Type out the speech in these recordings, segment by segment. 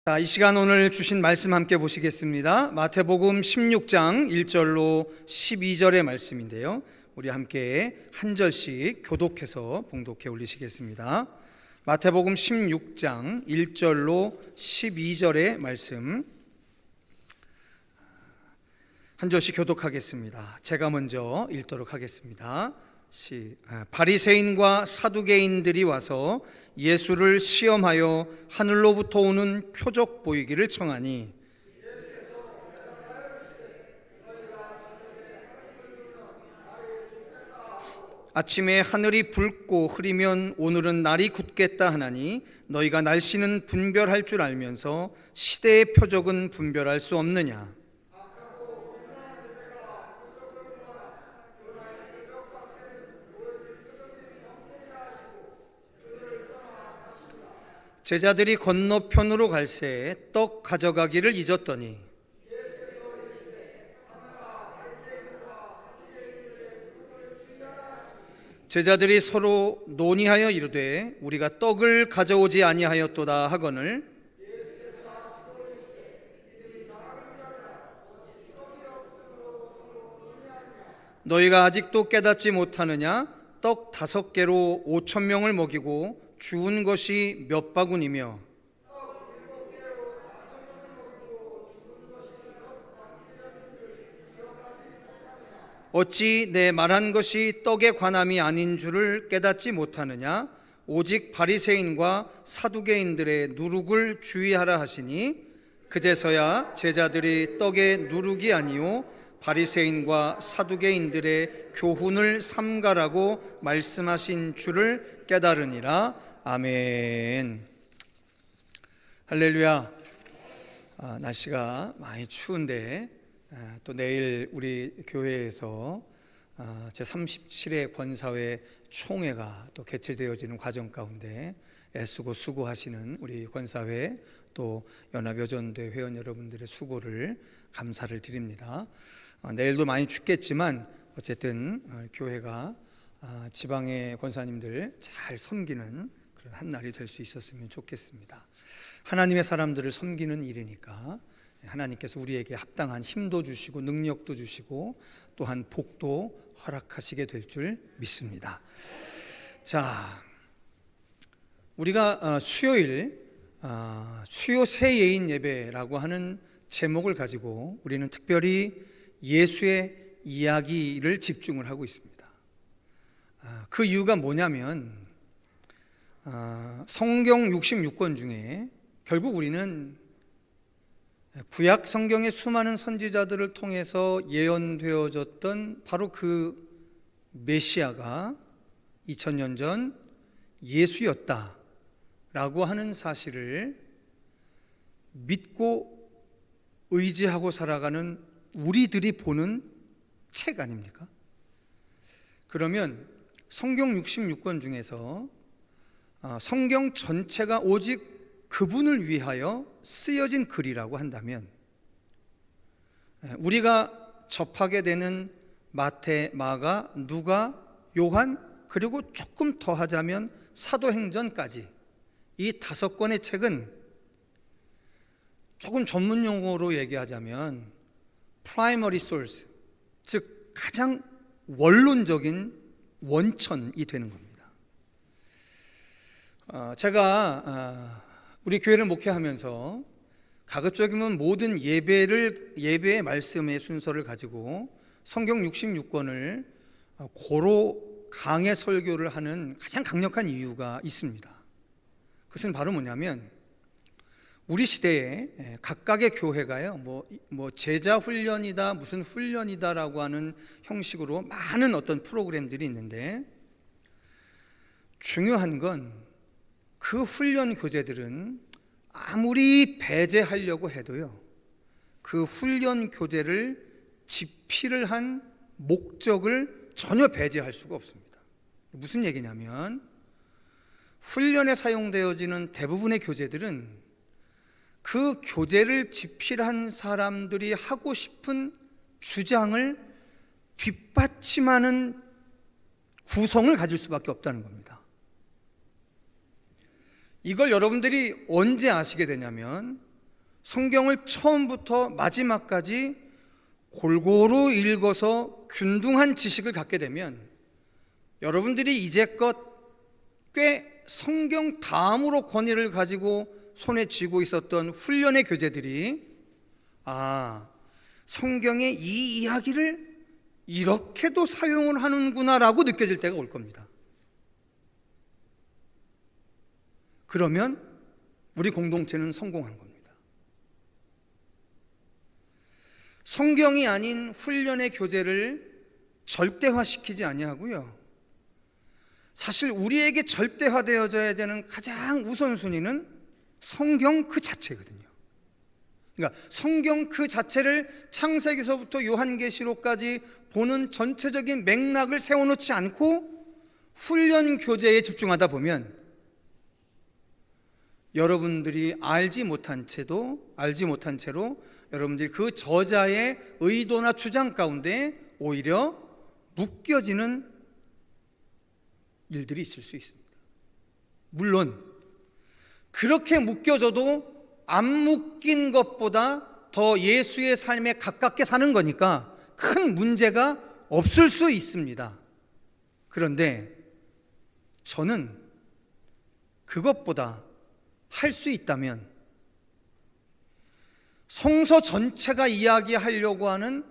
자, 이 시간 오늘 주신 말씀 함께 보시겠습니다. 마태복음 16장 1절로 12절의 말씀인데요. 우리 함께 한 절씩 교독해서 봉독해 올리시겠습니다. 마태복음 16장 1절로 12절의 말씀 한 절씩 교독하겠습니다. 제가 먼저 읽도록 하겠습니다. 바리새인과 사두개인들이 와서 예수를 시험하여 하늘로부터 오는 표적 보이기를 청하니 아침에 하늘이 붉고 흐리면 오늘은 날이 굳겠다 하나니 너희가 날씨는 분별할 줄 알면서 시대의 표적은 분별할 수 없느냐. 제자들이 건너편으로 갈새 떡 가져가기를 잊었더니 제자들이 서로 논의하여 이르되 우리가 떡을 가져오지 아니하였도다 하거늘 너희가 아직도 깨닫지 못하느냐. 떡 5개로 5,000명을 먹이고 주운 것이 몇 바구니며 어찌 내 말한 것이 떡에 관함이 아닌 줄을 깨닫지 못하느냐. 오직 바리새인과 사두개인들의 누룩을 주의하라 하시니 그제서야 제자들이 떡의 누룩이 아니요 바리새인과 사두개인들의 교훈을 삼가라고 말씀하신 줄을 깨달으니라. 아멘. 할렐루야. 날씨가 많이 추운데 또 내일 우리 교회에서 제37회 권사회 총회가 또 개최되어지는 과정 가운데 애쓰고 수고하시는 우리 권사회 또 연합여전대 회원 여러분들의 수고를 감사를 드립니다. 내일도 많이 춥겠지만 어쨌든 교회가 지방의 권사님들 잘 섬기는 그런 한 날이 될 수 있었으면 좋겠습니다. 하나님의 사람들을 섬기는 일이니까 하나님께서 우리에게 합당한 힘도 주시고 능력도 주시고 또한 복도 허락하시게 될 줄 믿습니다. 자, 우리가 수요일 수요 새 예인 예배라고 하는 제목을 가지고 우리는 특별히 예수의 이야기를 집중을 하고 있습니다. 그 이유가 뭐냐면 성경 66권 중에 결국 우리는 구약 성경의 수많은 선지자들을 통해서 예언되어졌던 바로 그 메시아가 2000년 전 예수였다라고 하는 사실을 믿고 의지하고 살아가는 우리들이 보는 책 아닙니까? 그러면 성경 66권 중에서 성경 전체가 오직 그분을 위하여 쓰여진 글이라고 한다면 우리가 접하게 되는 마태, 마가, 누가, 요한 그리고 조금 더 하자면 사도행전까지 이 5권의 책은 조금 전문 용어로 얘기하자면 primary source, 즉 가장 원론적인 원천이 되는 겁니다. 제가 우리 교회를 목회하면서 가급적이면 모든 예배의 말씀의 순서를 가지고 성경 66권을 고로 강해 설교를 하는 가장 강력한 이유가 있습니다. 그것은 바로 뭐냐면 우리 시대에 각각의 교회가요 뭐 제자 훈련이다 무슨 훈련이다라고 하는 형식으로 많은 어떤 프로그램들이 있는데 중요한 건 그 훈련 교재들은 아무리 배제하려고 해도요 그 훈련 교재를 집필을 한 목적을 전혀 배제할 수가 없습니다. 무슨 얘기냐면 훈련에 사용되어지는 대부분의 교재들은 그 교재를 집필한 사람들이 하고 싶은 주장을 뒷받침하는 구성을 가질 수밖에 없다는 겁니다. 이걸 여러분들이 언제 아시게 되냐면 성경을 처음부터 마지막까지 골고루 읽어서 균등한 지식을 갖게 되면 여러분들이 이제껏 꽤 성경 다음으로 권위를 가지고 손에 쥐고 있었던 훈련의 교재들이 성경의 이 이야기를 이렇게도 사용을 하는구나라고 느껴질 때가 올 겁니다. 그러면 우리 공동체는 성공한 겁니다. 성경이 아닌 훈련의 교재를 절대화시키지 아니하고요. 사실 우리에게 절대화되어져야 되는 가장 우선순위는 성경 그 자체거든요. 그러니까 성경 그 자체를 창세기서부터 요한계시록까지 보는 전체적인 맥락을 세워놓지 않고 훈련 교재에 집중하다 보면 여러분들이 알지 못한 채로 여러분들이 그 저자의 의도나 주장 가운데 오히려 묶여지는 일들이 있을 수 있습니다. 물론 그렇게 묶여져도 안 묶인 것보다 더 예수의 삶에 가깝게 사는 거니까 큰 문제가 없을 수 있습니다. 그런데 저는 그것보다 할 수 있다면 성서 전체가 이야기하려고 하는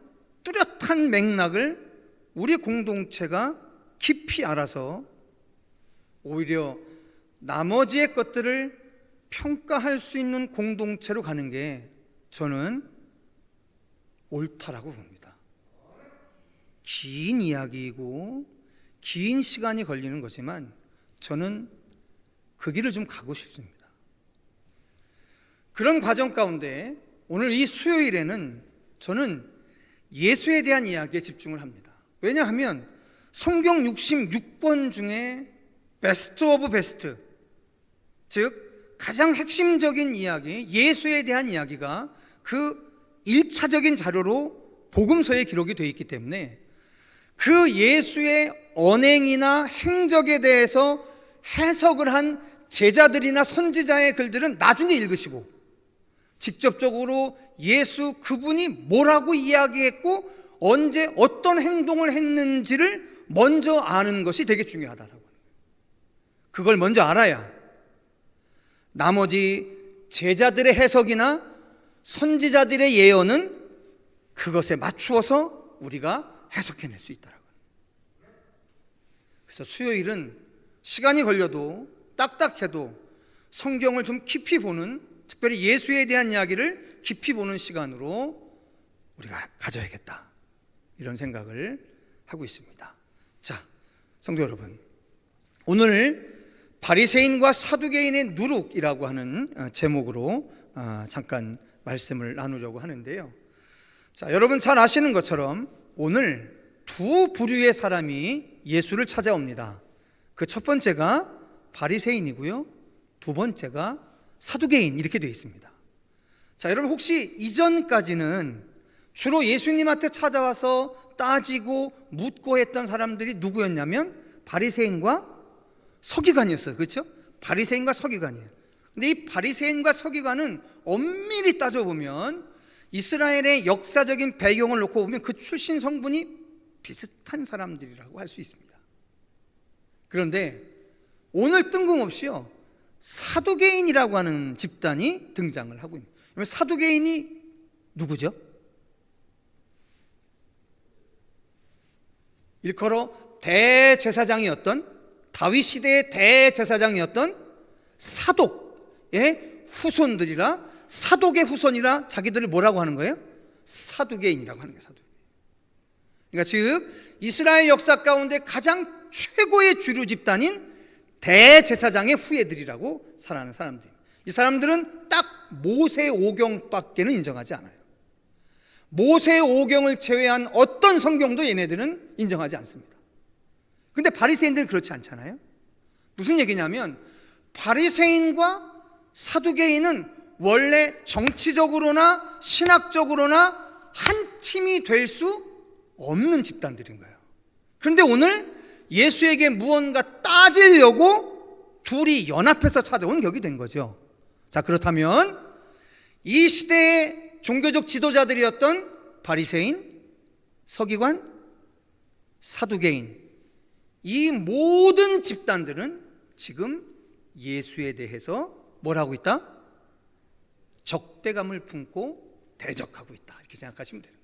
뚜렷한 맥락을 우리 공동체가 깊이 알아서 오히려 나머지의 것들을 평가할 수 있는 공동체로 가는 게 저는 옳다라고 봅니다. 긴 이야기이고 긴 시간이 걸리는 거지만 저는 그 길을 좀 가고 싶습니다. 그런 과정 가운데 오늘 이 수요일에는 저는 예수에 대한 이야기에 집중을 합니다. 왜냐하면 성경 66권 중에 베스트 오브 베스트, 즉 가장 핵심적인 이야기, 예수에 대한 이야기가 그 1차적인 자료로 복음서에 기록이 되어 있기 때문에 그 예수의 언행이나 행적에 대해서 해석을 한 제자들이나 선지자의 글들은 나중에 읽으시고 직접적으로 예수 그분이 뭐라고 이야기했고 언제 어떤 행동을 했는지를 먼저 아는 것이 되게 중요하다라고. 그걸 먼저 알아야 나머지 제자들의 해석이나 선지자들의 예언은 그것에 맞추어서 우리가 해석해낼 수 있다라고. 그래서 수요일은 시간이 걸려도 딱딱해도 성경을 좀 깊이 보는, 특별히 예수에 대한 이야기를 깊이 보는 시간으로 우리가 가져야겠다, 이런 생각을 하고 있습니다. 자, 성도 여러분, 오늘 바리새인과 사두개인의 누룩이라고 하는 제목으로 잠깐 말씀을 나누려고 하는데요. 자, 여러분 잘 아시는 것처럼 오늘 두 부류의 사람이 예수를 찾아옵니다. 그 첫 번째가 바리새인이고요, 두 번째가 사두개인, 이렇게 되어 있습니다. 자, 여러분 혹시 이전까지는 주로 예수님한테 찾아와서 따지고 묻고 했던 사람들이 누구였냐면 바리새인과 서기관이었어요. 그렇죠? 바리새인과 서기관이에요. 근데 이 바리새인과 서기관은 엄밀히 따져보면 이스라엘의 역사적인 배경을 놓고 보면 그 출신 성분이 비슷한 사람들이라고 할 수 있습니다. 그런데 오늘 뜬금없이요, 사두개인이라고 하는 집단이 등장을 하고 있는 거예요. 사두개인이 누구죠? 일컬어 대제사장이었던, 다윗 시대의 대제사장이었던 사독의 후손들이라, 사독의 후손이라 자기들을 뭐라고 하는 거예요? 사두개인이라고 하는 거예요. 사두개인. 그러니까 즉 이스라엘 역사 가운데 가장 최고의 주류 집단인 대제사장의 후예들이라고 살아가는 사람들입니다. 이 사람들은 딱 모세 오경밖에는 인정하지 않아요. 모세 오경을 제외한 어떤 성경도 얘네들은 인정하지 않습니다. 근데 바리새인들은 그렇지 않잖아요. 무슨 얘기냐면 바리새인과 사두개인은 원래 정치적으로나 신학적으로나 한 팀이 될 수 없는 집단들인 거예요. 그런데 오늘 예수에게 무언가 따지려고 둘이 연합해서 찾아온 격이 된 거죠. 자, 그렇다면 이 시대의 종교적 지도자들이었던 바리새인, 서기관, 사두개인, 이 모든 집단들은 지금 예수에 대해서 뭘 하고 있다? 적대감을 품고 대적하고 있다, 이렇게 생각하시면 돼요.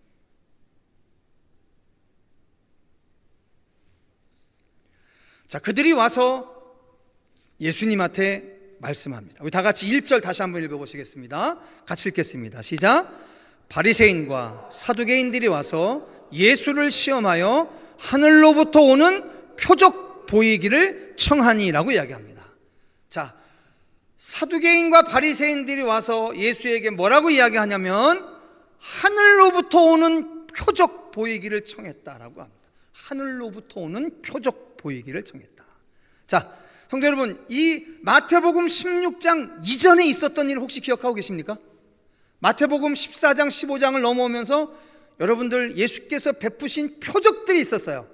자, 그들이 와서 예수님한테 말씀합니다. 우리 다 같이 1절 다시 한번 읽어보시겠습니다. 같이 읽겠습니다. 시작. 바리새인과 사두개인들이 와서 예수를 시험하여 하늘로부터 오는 표적 보이기를 청하니라고 이야기합니다. 자, 사두개인과 바리새인들이 와서 예수에게 뭐라고 이야기하냐면 하늘로부터 오는 표적 보이기를 청했다라고 합니다. 하늘로부터 오는 표적 보이기를 청했다. 자, 성도 여러분, 이 마태복음 16장 이전에 있었던 일 혹시 기억하고 계십니까? 마태복음 14장 15장을 넘어오면서 여러분들 예수께서 베푸신 표적들이 있었어요.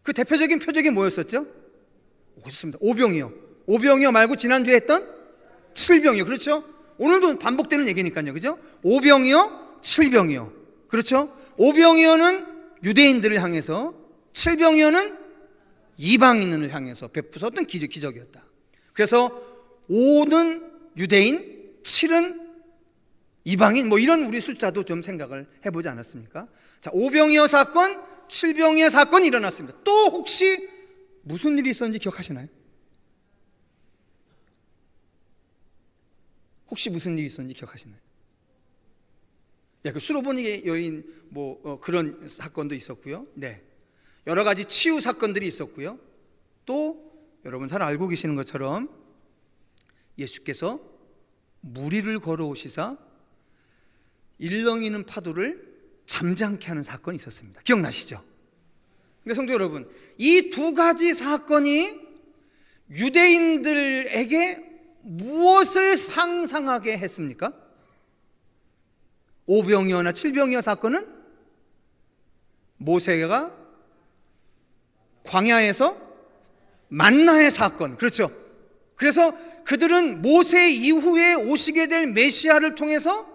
그 대표적인 표적이 뭐였었죠? 그렇습니다. 오병이어. 오병이어 말고 지난주에 했던 칠병이어. 그렇죠? 오늘도 반복되는 얘기니까요. 그죠? 오병이어, 칠병이어. 그렇죠? 오병이어는 유대인들을 향해서, 칠병이어는 이방인을 향해서 베푸셨던 기적이었다. 그래서 5는 유대인, 7은 이방인, 뭐 이런 우리 숫자도 좀 생각을 해보지 않았습니까? 자, 오병이어 사건, 칠병이어 사건이 일어났습니다. 또 혹시 무슨 일이 있었는지 기억하시나요? 혹시 무슨 일이 있었는지 기억하시나요? 그 수로보니 여인 그런 사건도 있었고요. 네, 여러 가지 치유 사건들이 있었고요. 또 여러분 잘 알고 계시는 것처럼 예수께서 무리를 걸어오시사 일렁이는 파도를 잠잠케 하는 사건이 있었습니다. 기억나시죠? 근데 성도 여러분, 이 두 가지 사건이 유대인들에게 무엇을 상상하게 했습니까? 오병이어나 칠병이어 사건은 모세가 광야에서 만나의 사건, 그렇죠? 그래서 그들은 모세 이후에 오시게 될 메시아를 통해서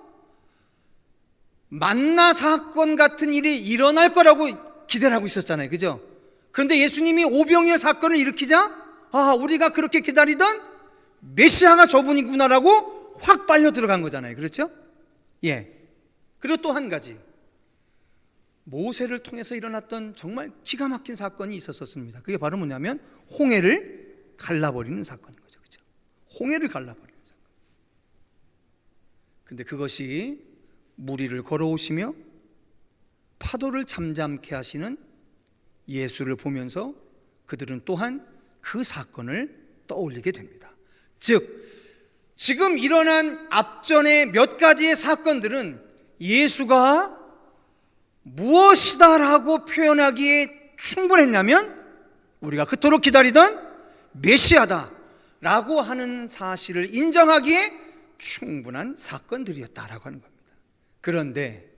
만나 사건 같은 일이 일어날 거라고 기대를 하고 있었잖아요. 그죠? 그런데 예수님이 오병이어 사건을 일으키자 우리가 그렇게 기다리던 메시아가 저분이구나라고 확 빨려 들어간 거잖아요. 그렇죠? 예. 그리고 또 한 가지, 모세를 통해서 일어났던 정말 기가 막힌 사건이 있었습니다. 그게 바로 뭐냐면 홍해를 갈라버리는 사건인 거죠. 그렇죠? 홍해를 갈라버리는 사건. 근데 그것이 무리를 걸어오시며 파도를 잠잠케 하시는 예수를 보면서 그들은 또한 그 사건을 떠올리게 됩니다. 즉, 지금 일어난 앞전의 몇 가지의 사건들은 예수가 무엇이다라고 표현하기에 충분했냐면 우리가 그토록 기다리던 메시아다라고 하는 사실을 인정하기에 충분한 사건들이었다라고 하는 겁니다. 그런데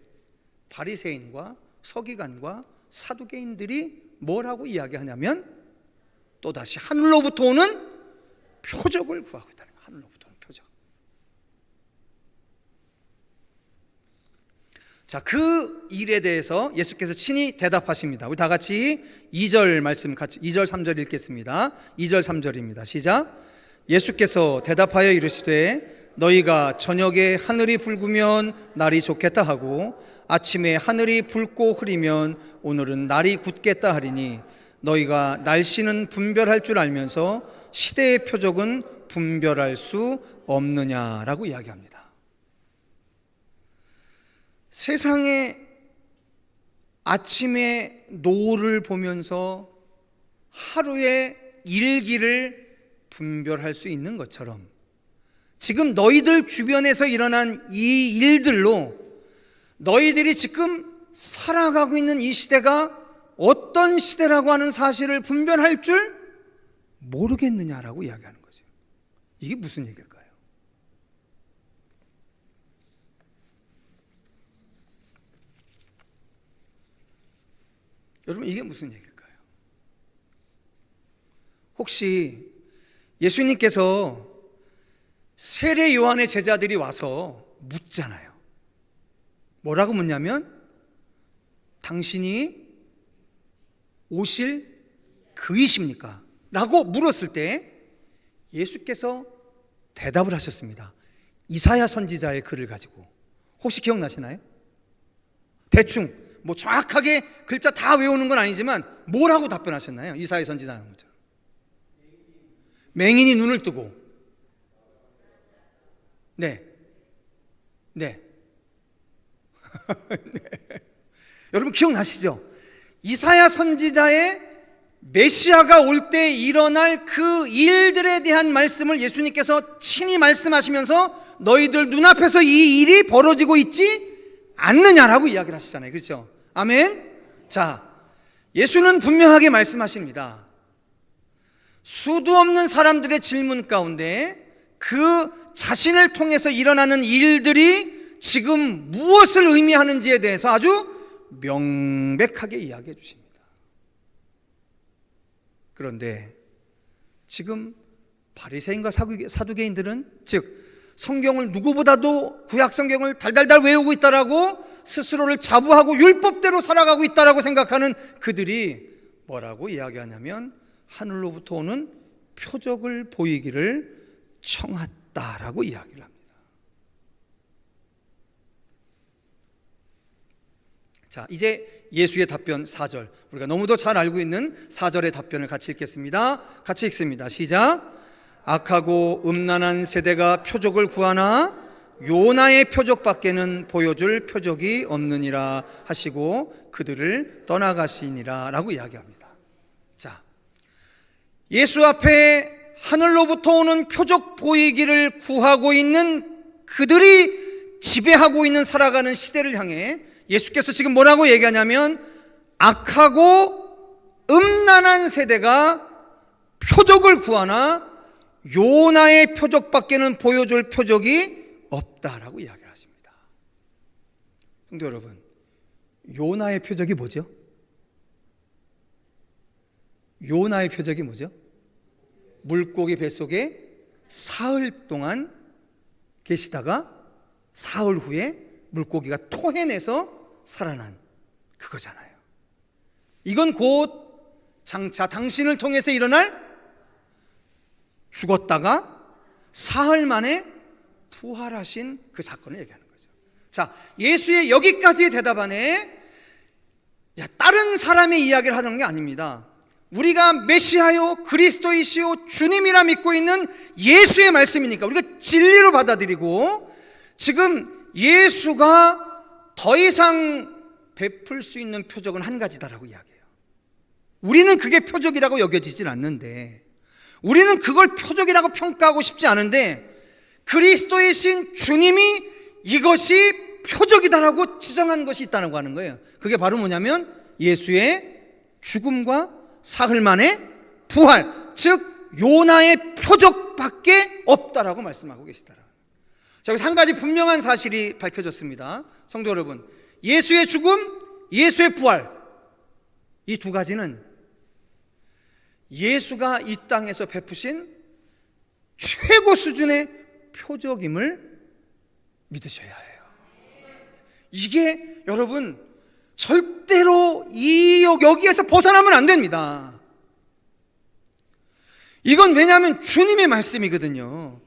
바리새인과 서기관과 사두개인들이 뭐라고 이야기하냐면 또다시 하늘로부터 오는 표적을 구하고 있다는 거예요. 하늘로부터 오는 표적. 자, 그 일에 대해서 예수께서 친히 대답하십니다. 우리 다 같이 2절 말씀 같이 2절 3절 읽겠습니다. 2절 3절입니다. 시작. 예수께서 대답하여 이르시되 너희가 저녁에 하늘이 붉으면 날이 좋겠다 하고 아침에 하늘이 붉고 흐리면 오늘은 날이 굳겠다 하리니 너희가 날씨는 분별할 줄 알면서 시대의 표적은 분별할 수 없느냐라고 이야기합니다. 세상의 아침의 노을을 보면서 하루의 일기를 분별할 수 있는 것처럼 지금 너희들 주변에서 일어난 이 일들로 너희들이 지금 살아가고 있는 이 시대가 어떤 시대라고 하는 사실을 분별할 줄 모르겠느냐라고 이야기하는 거죠. 이게 무슨 얘기일까요? 여러분, 이게 무슨 얘기일까요? 혹시 예수님께서 세례 요한의 제자들이 와서 묻잖아요. 뭐라고 묻냐면 당신이 오실 그이십니까? 라고 물었을 때 예수께서 대답을 하셨습니다. 이사야 선지자의 글을 가지고. 혹시 기억나시나요? 대충 뭐 정확하게 글자 다 외우는 건 아니지만 뭐라고 답변하셨나요? 이사야 선지자는 거죠. 맹인이 눈을 뜨고. 네. 네. 여러분 기억나시죠? 이사야 선지자의 메시아가 올 때 일어날 그 일들에 대한 말씀을 예수님께서 친히 말씀하시면서 너희들 눈앞에서 이 일이 벌어지고 있지 않느냐라고 이야기를 하시잖아요. 그렇죠? 아멘. 자, 예수는 분명하게 말씀하십니다. 수도 없는 사람들의 질문 가운데 그 자신을 통해서 일어나는 일들이 지금 무엇을 의미하는지에 대해서 아주 명백하게 이야기해 주십니다. 그런데 지금 바리새인과 사두개인들은 즉 성경을 누구보다도 구약 성경을 달달달 외우고 있다라고 스스로를 자부하고 율법대로 살아가고 있다라고 생각하는 그들이 뭐라고 이야기하냐면 하늘로부터 오는 표적을 보이기를 청했다라고 이야기를 합니다. 자, 이제 예수의 답변 4절, 우리가 너무도 잘 알고 있는 4절의 답변을 같이 읽겠습니다. 같이 읽습니다. 시작. 악하고 음란한 세대가 표적을 구하나 요나의 표적밖에는 보여줄 표적이 없느니라 하시고 그들을 떠나가시니라 라고 이야기합니다. 자, 예수 앞에 하늘로부터 오는 표적 보이기를 구하고 있는 그들이 지배하고 있는 살아가는 시대를 향해 예수께서 지금 뭐라고 얘기하냐면 악하고 음란한 세대가 표적을 구하나 요나의 표적밖에는 보여줄 표적이 없다라고 이야기를 하십니다. 성도 여러분, 요나의 표적이 뭐죠? 요나의 표적이 뭐죠? 물고기 뱃속에 사흘 동안 계시다가 사흘 후에 물고기가 토해내서 살아난 그거잖아요. 이건 곧 장차 당신을 통해서 일어날 죽었다가 사흘 만에 부활하신 그 사건을 얘기하는 거죠. 자, 예수의 여기까지의 대답 안에 다른 사람의 이야기를 하는 게 아닙니다. 우리가 메시아요 그리스도이시요 주님이라 믿고 있는 예수의 말씀이니까 우리가 진리로 받아들이고 지금 예수가 더 이상 베풀 수 있는 표적은 한 가지다라고 이야기해요. 우리는 그게 표적이라고 여겨지질 않는데, 우리는 그걸 표적이라고 평가하고 싶지 않은데 그리스도이신 주님이 이것이 표적이다라고 지정한 것이 있다고 하는 거예요. 그게 바로 뭐냐면 예수의 죽음과 사흘 만에 부활, 즉 요나의 표적밖에 없다라고 말씀하고 계시더라. 자, 여기서 한 가지 분명한 사실이 밝혀졌습니다. 성도 여러분, 예수의 죽음, 예수의 부활, 이 두 가지는 예수가 이 땅에서 베푸신 최고 수준의 표적임을 믿으셔야 해요. 이게 여러분 절대로 여기에서 벗어나면 안 됩니다. 이건 왜냐하면 주님의 말씀이거든요.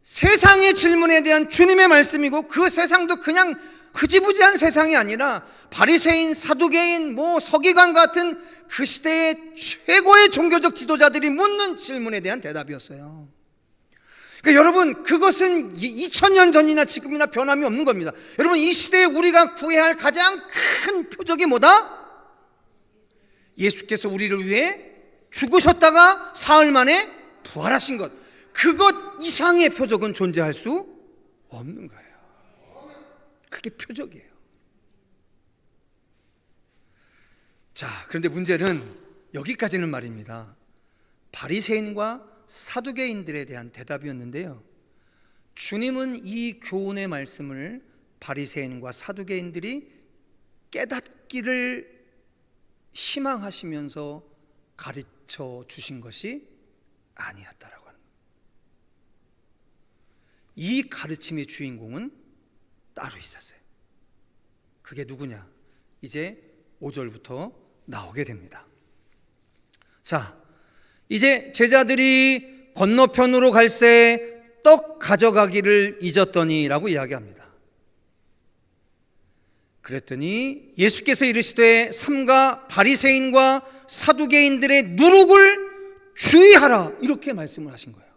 세상의 질문에 대한 주님의 말씀이고 그 세상도 그냥 흐지부지한 세상이 아니라 바리새인, 사두개인, 서기관 같은 그 시대의 최고의 종교적 지도자들이 묻는 질문에 대한 대답이었어요. 그러니까 여러분, 그것은 2000년 전이나 지금이나 변함이 없는 겁니다. 여러분, 이 시대에 우리가 구해야 할 가장 큰 표적이 뭐다? 예수께서 우리를 위해 죽으셨다가 사흘 만에 부활하신 것, 그것 이상의 표적은 존재할 수 없는 거예요. 그게 표적이에요. 자, 그런데 문제는 여기까지는 말입니다. 바리새인과 사두개인들에 대한 대답이었는데요, 주님은 이 교훈의 말씀을 바리새인과 사두개인들이 깨닫기를 희망하시면서 가르쳐 주신 것이 아니었다라고 하는 거예요. 이 가르침의 주인공은 따로 있었어요. 그게 누구냐? 이제 5절부터 나오게 됩니다. 자, 이제 제자들이 건너편으로 갈새 떡 가져가기를 잊었더니 라고 이야기합니다. 그랬더니 예수께서 이르시되 삼가 바리새인과 사두개인들의 누룩을 주의하라, 이렇게 말씀을 하신 거예요.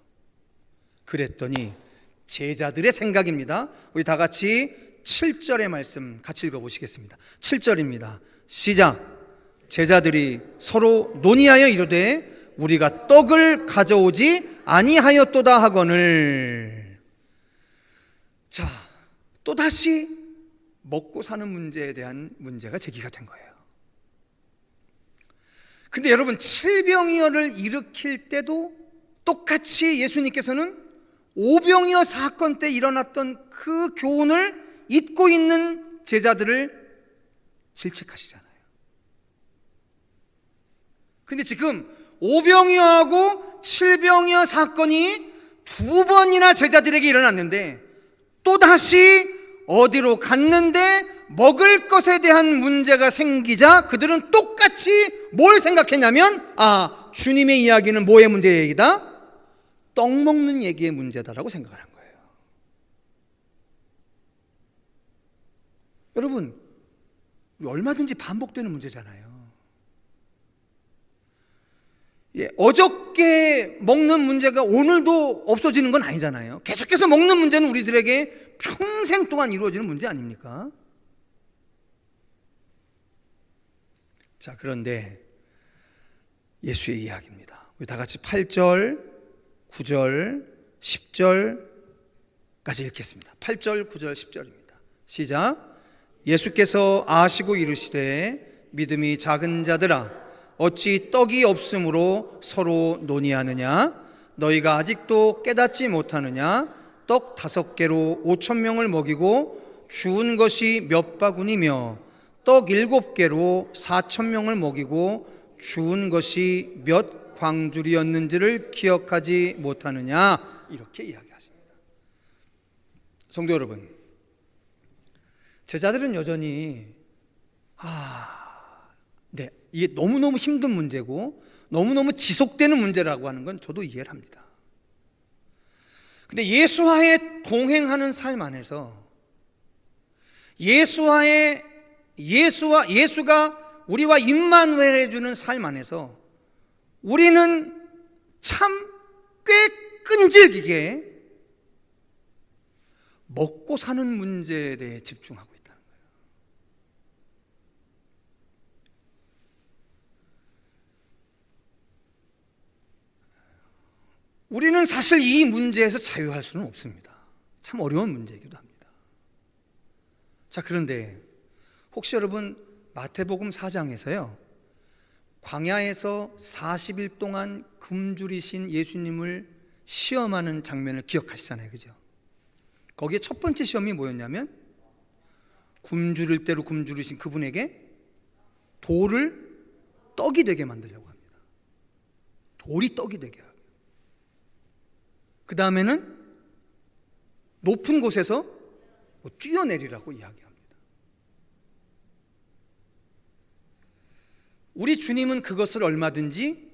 그랬더니 제자들의 생각입니다. 우리 다 같이 7절의 말씀 같이 읽어보시겠습니다. 7절입니다. 시작. 제자들이 서로 논의하여 이르되 우리가 떡을 가져오지 아니하였도다 하거늘. 자, 또다시 먹고 사는 문제에 대한 문제가 제기가 된 거예요. 근데 여러분, 칠병이어를 일으킬 때도 똑같이 예수님께서는 오병이어 사건 때 일어났던 그 교훈을 잊고 있는 제자들을 질책하시잖아요. 근데 지금 오병이어하고 칠병이어 사건이 두 번이나 제자들에게 일어났는데 또다시 어디로 갔는데 먹을 것에 대한 문제가 생기자 그들은 똑같이 뭘 생각했냐면, 주님의 이야기는 뭐의 문제의 얘기다? 떡 먹는 얘기의 문제다라고 생각을 한 거예요. 여러분, 얼마든지 반복되는 문제잖아요. 어저께 먹는 문제가 오늘도 없어지는 건 아니잖아요. 계속해서 먹는 문제는 우리들에게 평생 동안 이루어지는 문제 아닙니까? 자, 그런데 예수의 이야기입니다. 우리 다 같이 8절, 9절, 10절까지 읽겠습니다. 8절, 9절, 10절입니다. 시작. 예수께서 아시고 이르시되 믿음이 작은 자들아 어찌 떡이 없으므로 서로 논의하느냐? 너희가 아직도 깨닫지 못하느냐? 떡 5개로 5,000명을 먹이고 주운 것이 몇 바구니며 떡 7개로 4,000명을 먹이고 주운 것이 몇 광주리였는지를 기억하지 못하느냐? 이렇게 이야기하십니다. 성도 여러분, 제자들은 여전히 이게 너무너무 힘든 문제고 너무너무 지속되는 문제라고 하는 건 저도 이해를 합니다. 근데 예수와의 동행하는 삶 안에서 예수가 우리와 임마누엘 해주는 삶 안에서 우리는 참 꽤 끈질기게 먹고 사는 문제에 대해 집중하고 있다는 거예요. 우리는 사실 이 문제에서 자유할 수는 없습니다. 참 어려운 문제이기도 합니다. 자, 그런데 혹시 여러분 마태복음 4장에서요 광야에서 40일 동안 굶주리신 예수님을 시험하는 장면을 기억하시잖아요, 그죠? 거기에 첫 번째 시험이 뭐였냐면 굶주릴 대로 굶주리신 그분에게 돌을 떡이 되게 만들려고 합니다. 돌이 떡이 되게 하고, 그 다음에는 높은 곳에서 뛰어내리라고 이야기합니다. 우리 주님은 그것을 얼마든지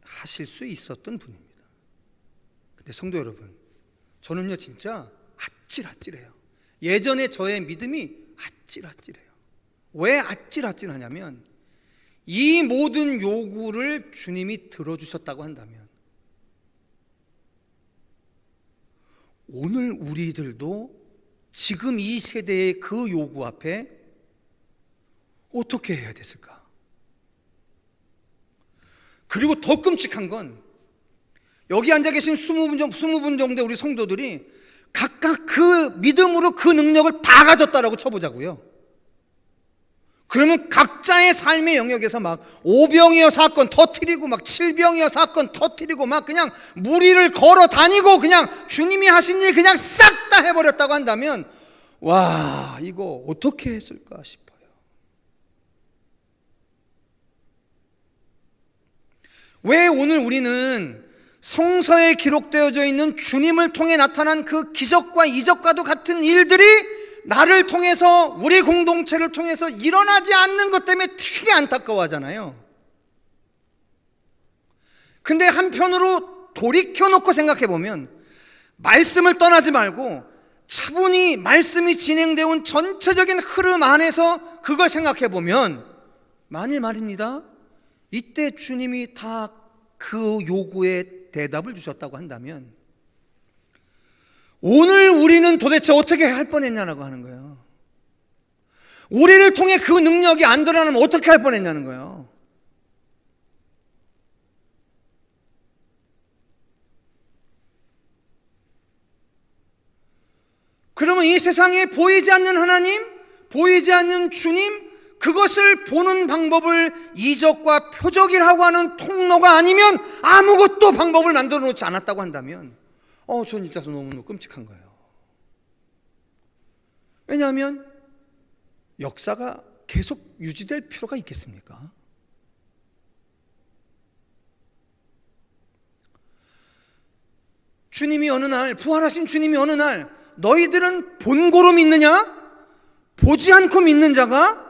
하실 수 있었던 분입니다. 근데 성도 여러분, 저는요 진짜 아찔아찔해요. 예전에 저의 믿음이 아찔아찔해요. 왜 아찔아찔하냐면 이 모든 요구를 주님이 들어주셨다고 한다면 오늘 우리들도 지금 이 세대의 그 요구 앞에 어떻게 해야 됐을까? 그리고 더 끔찍한 건 여기 앉아 계신 20분 정도의 우리 성도들이 각각 그 믿음으로 그 능력을 다 가졌다라고 쳐보자고요. 그러면 각자의 삶의 영역에서 막 오병이어 사건 터뜨리고 막 칠병이어 사건 터뜨리고 막 그냥 무리를 걸어 다니고 그냥 주님이 하신 일 그냥 싹 다 해버렸다고 한다면 와, 이거 어떻게 했을까 싶어요. 왜 오늘 우리는 성서에 기록되어져 있는 주님을 통해 나타난 그 기적과 이적과도 같은 일들이 나를 통해서, 우리 공동체를 통해서 일어나지 않는 것 때문에 되게 안타까워하잖아요. 근데 한편으로 돌이켜놓고 생각해보면 말씀을 떠나지 말고 차분히 말씀이 진행되어 온 전체적인 흐름 안에서 그걸 생각해보면, 만일 말입니다, 이때 주님이 다 그 요구에 대답을 주셨다고 한다면 오늘 우리는 도대체 어떻게 할 뻔했냐라고 하는 거예요. 우리를 통해 그 능력이 안 드러나면 어떻게 할 뻔했냐는 거예요. 그러면 이 세상에 보이지 않는 하나님, 보이지 않는 주님, 그것을 보는 방법을 이적과 표적이라고 하는 통로가 아니면 아무것도 방법을 만들어 놓지 않았다고 한다면 저는 진짜 너무 끔찍한 거예요. 왜냐하면 역사가 계속 유지될 필요가 있겠습니까? 주님이 어느 날, 부활하신 주님이 어느 날, 너희들은 본고로 믿느냐? 보지 않고 믿는 자가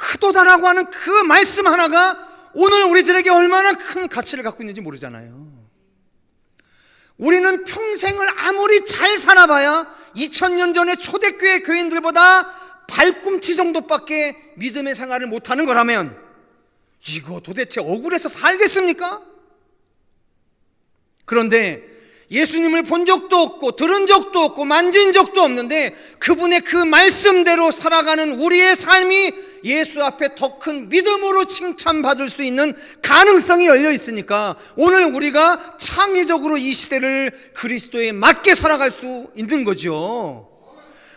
크도다라고 하는 그 말씀 하나가 오늘 우리들에게 얼마나 큰 가치를 갖고 있는지 모르잖아요. 우리는 평생을 아무리 잘 살아봐야 2000년 전에 초대교회 교인들보다 발꿈치 정도밖에 믿음의 생활을 못하는 거라면 이거 도대체 억울해서 살겠습니까? 그런데 예수님을 본 적도 없고 들은 적도 없고 만진 적도 없는데 그분의 그 말씀대로 살아가는 우리의 삶이 예수 앞에 더 큰 믿음으로 칭찬받을 수 있는 가능성이 열려 있으니까 오늘 우리가 창의적으로 이 시대를 그리스도에 맞게 살아갈 수 있는 거죠.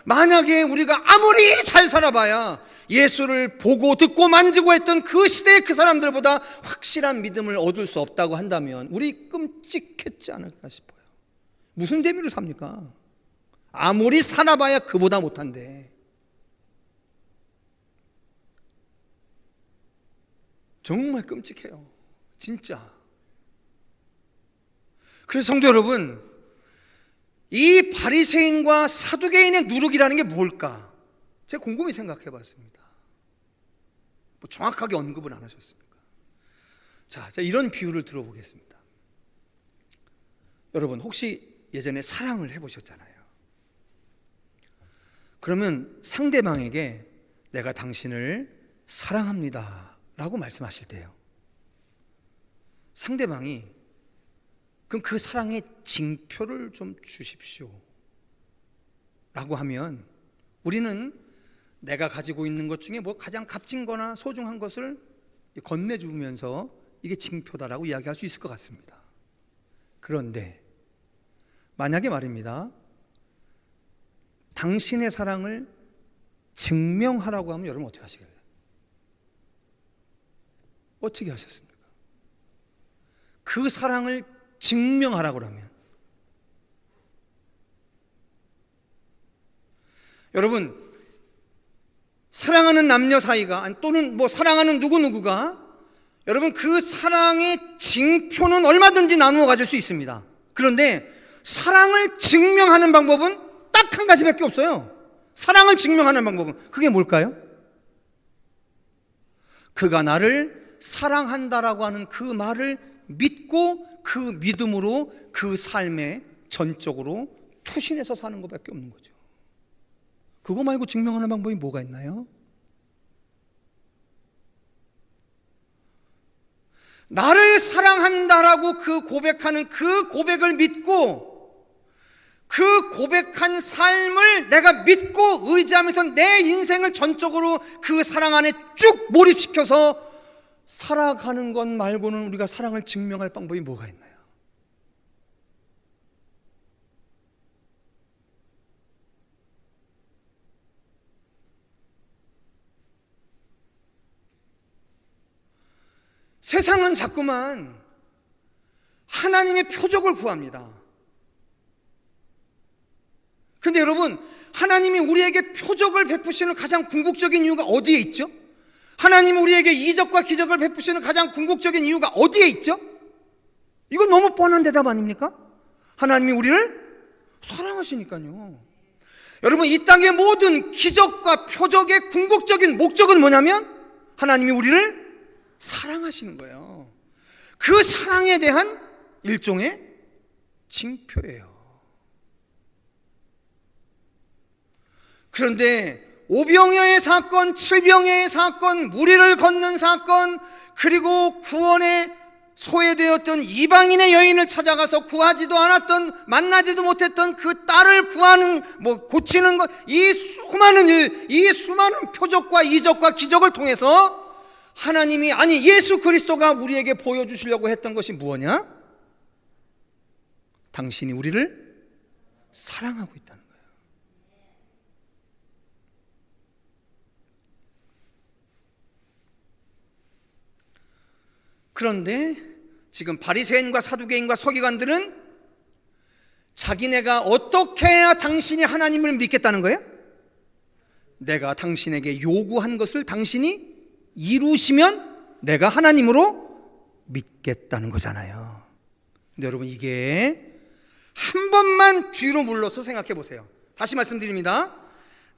만약에 우리가 아무리 잘 살아봐야 예수를 보고 듣고 만지고 했던 그 시대의 그 사람들보다 확실한 믿음을 얻을 수 없다고 한다면 우리 끔찍했지 않을까 싶어요. 무슨 재미로 삽니까? 아무리 살아봐야 그보다 못한데. 정말 끔찍해요. 진짜. 그래서 성도 여러분, 이 바리새인과 사두개인의 누룩이라는 게 뭘까? 제가 곰곰이 생각해 봤습니다. 뭐 정확하게 언급은 안 하셨습니까? 자, 이런 비유를 들어보겠습니다. 여러분, 혹시 예전에 사랑을 해보셨잖아요. 그러면 상대방에게 내가 당신을 사랑합니다 라고 말씀하실 때요, 상대방이 그럼 그 사랑의 징표를 좀 주십시오 라고 하면 우리는 내가 가지고 있는 것 중에 뭐 가장 값진 거나 소중한 것을 건네주면서 이게 징표다라고 이야기할 수 있을 것 같습니다. 그런데 만약에 말입니다, 당신의 사랑을 증명하라고 하면 여러분 어떻게 하시겠어요? 어떻게 하셨습니까? 그 사랑을 증명하라고 하면 여러분, 사랑하는 남녀 사이가 또는 뭐 사랑하는 누구누구가 여러분 그 사랑의 징표는 얼마든지 나누어 가질 수 있습니다. 그런데 사랑을 증명하는 방법은 딱 한 가지밖에 없어요. 사랑을 증명하는 방법은 그게 뭘까요? 그가 나를 사랑한다라고 하는 그 말을 믿고 그 믿음으로 그 삶에 전적으로 투신해서 사는 것밖에 없는 거죠. 그거 말고 증명하는 방법이 뭐가 있나요? 나를 사랑한다라고 그 고백하는 그 고백을 믿고 그 고백한 삶을 내가 믿고 의지하면서 내 인생을 전적으로 그 사랑 안에 쭉 몰입시켜서 살아가는 것 말고는 우리가 사랑을 증명할 방법이 뭐가 있나요? 세상은 자꾸만 하나님의 표적을 구합니다. 그런데 여러분, 하나님이 우리에게 표적을 베푸시는 가장 궁극적인 이유가 어디에 있죠? 하나님이 우리에게 이적과 기적을 베푸시는 가장 궁극적인 이유가 어디에 있죠? 이건 너무 뻔한 대답 아닙니까? 하나님이 우리를 사랑하시니까요. 여러분, 이 땅의 모든 기적과 표적의 궁극적인 목적은 뭐냐면 하나님이 우리를 사랑하시는 거예요. 그 사랑에 대한 일종의 징표예요. 그런데 오병이어의 사건, 칠병이어의 사건, 무리를 걷는 사건, 그리고 구원에 소외되었던 이방인의 여인을 찾아가서 구하지도 않았던, 만나지도 못했던 그 딸을 구하는, 고치는 것, 이 수많은 일, 이 수많은 표적과 이적과 기적을 통해서 하나님이, 아니 예수 그리스도가 우리에게 보여주시려고 했던 것이 무엇이냐? 당신이 우리를 사랑하고 있다는 거예요. 그런데 지금 바리새인과 사두개인과 서기관들은 자기네가 어떻게 해야 당신이 하나님을 믿겠다는 거예요? 내가 당신에게 요구한 것을 당신이 이루시면 내가 하나님으로 믿겠다는 거잖아요. 근데 여러분, 이게 한 번만 뒤로 물러서 생각해 보세요. 다시 말씀드립니다.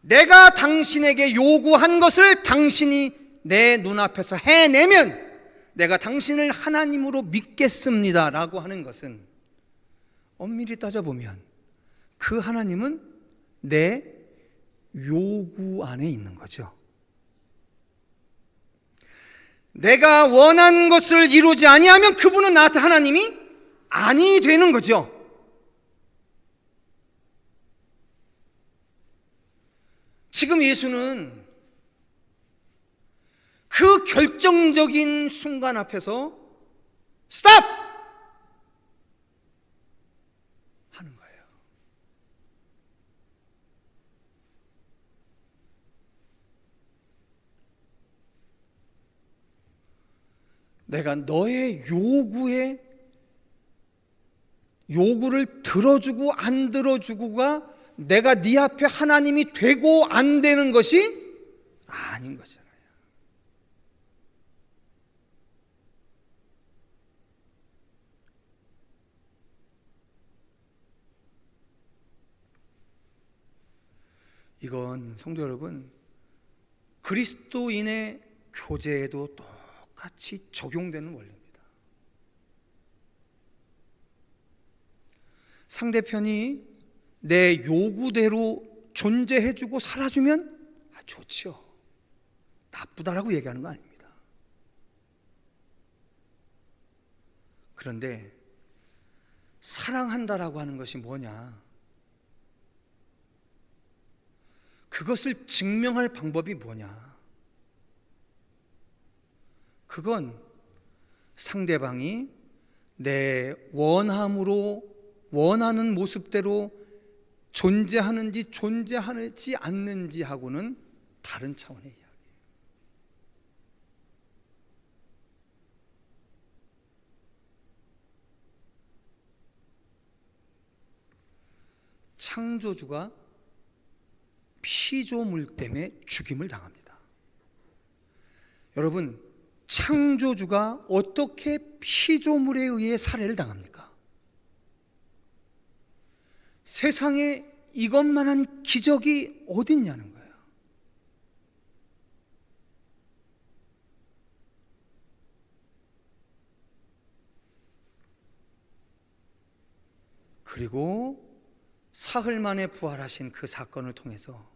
내가 당신에게 요구한 것을 당신이 내 눈앞에서 해내면 내가 당신을 하나님으로 믿겠습니다 라고 하는 것은 엄밀히 따져보면 그 하나님은 내 요구 안에 있는 거죠. 내가 원한 것을 이루지 아니하면 그분은 나한테 하나님이 아니 되는 거죠. 지금 예수는 그 결정적인 순간 앞에서 스탑! 하는 거예요. 내가 너의 요구를 들어주고 안 들어주고가 내가 네 앞에 하나님이 되고 안 되는 것이 아닌 거잖아요. 이건 성도 여러분, 그리스도인의 교제에도 똑같이 적용되는 원리입니다. 상대편이 내 요구대로 존재해주고 살아주면 좋지요. 나쁘다라고 얘기하는 거 아닙니다. 그런데 사랑한다라고 하는 것이 뭐냐? 그것을 증명할 방법이 뭐냐? 그건 상대방이 내 원함으로 원하는 모습대로 존재하는지 존재하지 않는지 하고는 다른 차원의 이야기예요. 창조주가 피조물 때문에 죽임을 당합니다. 여러분, 창조주가 어떻게 피조물에 의해 살해를 당합니까? 세상에 이것만한 기적이 어딨냐는 거예요. 그리고 사흘 만에 부활하신 그 사건을 통해서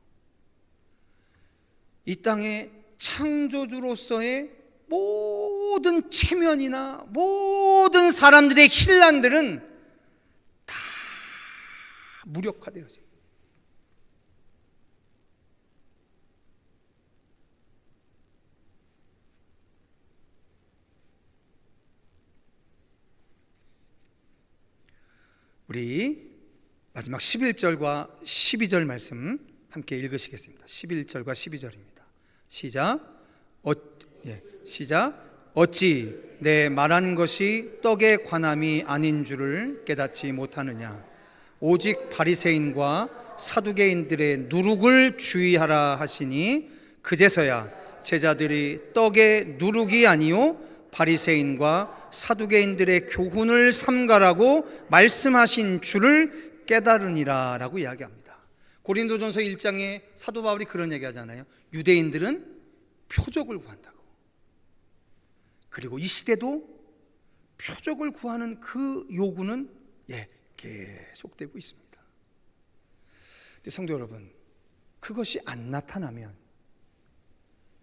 이 땅의 창조주로서의 모든 체면이나 모든 사람들의 혼란들은 다 무력화되어져요. 우리 마지막 11절과 12절 말씀 함께 읽으시겠습니다. 11절과 12절입니다. 시작. 어찌 내 말한 것이 떡에 관함이 아닌 줄을 깨닫지 못하느냐? 오직 바리새인과 사두개인들의 누룩을 주의하라 하시니 그제서야 제자들이 떡의 누룩이 아니요 바리새인과 사두개인들의 교훈을 삼가라고 말씀하신 줄을 깨달으니라 라고 이야기합니다. 고린도전서 1장에 사도 바울이 그런 얘기하잖아요. 유대인들은 표적을 구한다고. 그리고 이 시대도 표적을 구하는 그 요구는 계속되고 있습니다. 근데 성도 여러분, 그것이 안 나타나면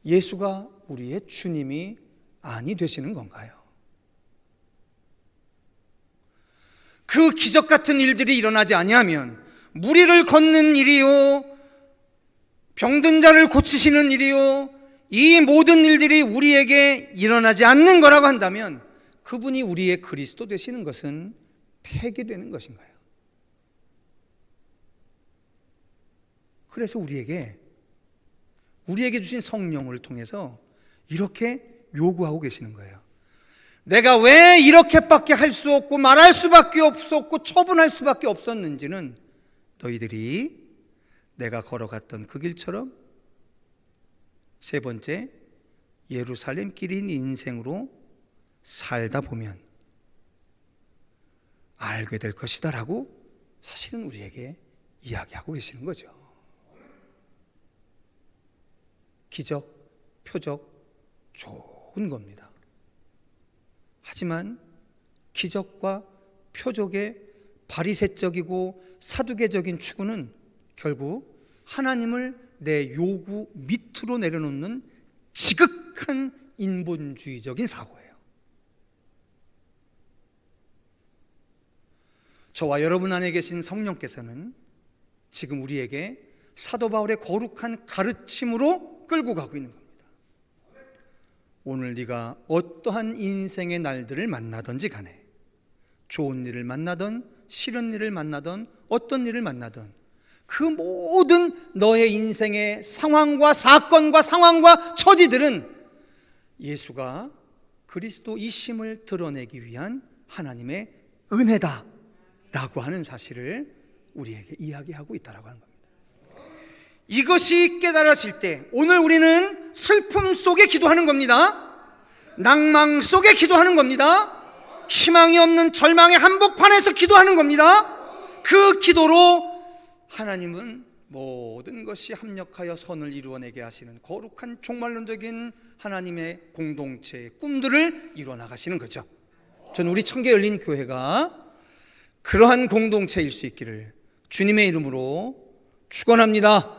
예수가 우리의 주님이 아니 되시는 건가요? 그 기적 같은 일들이 일어나지 아니하면, 무리를 걷는 일이요, 병든 자를 고치시는 일이요, 이 모든 일들이 우리에게 일어나지 않는 거라고 한다면 그분이 우리의 그리스도 되시는 것은 폐기되는 것인가요? 그래서 우리에게 주신 성령을 통해서 이렇게 요구하고 계시는 거예요. 내가 왜 이렇게밖에 할 수 없고 말할 수밖에 없었고 처분할 수밖에 없었는지는 너희들이 내가 걸어갔던 그 길처럼 세 번째, 예루살렘 길인 인생으로 살다 보면 알게 될 것이다 라고 사실은 우리에게 이야기하고 계시는 거죠. 기적, 표적 좋은 겁니다. 하지만 기적과 표적의 바리새적이고 사두개적인 추구는 결국 하나님을 내 요구 밑으로 내려놓는 지극한 인본주의적인 사고예요. 저와 여러분 안에 계신 성령께서는 지금 우리에게 사도 바울의 거룩한 가르침으로 끌고 가고 있는 겁니다. 오늘 네가 어떠한 인생의 날들을 만나든지 간에, 좋은 일을 만나든 싫은 일을 만나든 어떤 일을 만나든 그 모든 너의 인생의 상황과 사건과 상황과 처지들은 예수가 그리스도이심을 드러내기 위한 하나님의 은혜다 라고 하는 사실을 우리에게 이야기하고 있다라고 하는 겁니다. 이것이 깨달아질 때 오늘 우리는 슬픔 속에 기도하는 겁니다. 낭망 속에 기도하는 겁니다. 희망이 없는 절망의 한복판에서 기도하는 겁니다. 그 기도로 하나님은 모든 것이 합력하여 선을 이루어내게 하시는 거룩한 종말론적인 하나님의 공동체의 꿈들을 이루어 나가시는 거죠. 저는 우리 청계 열린 교회가 그러한 공동체일 수 있기를 주님의 이름으로 축원합니다.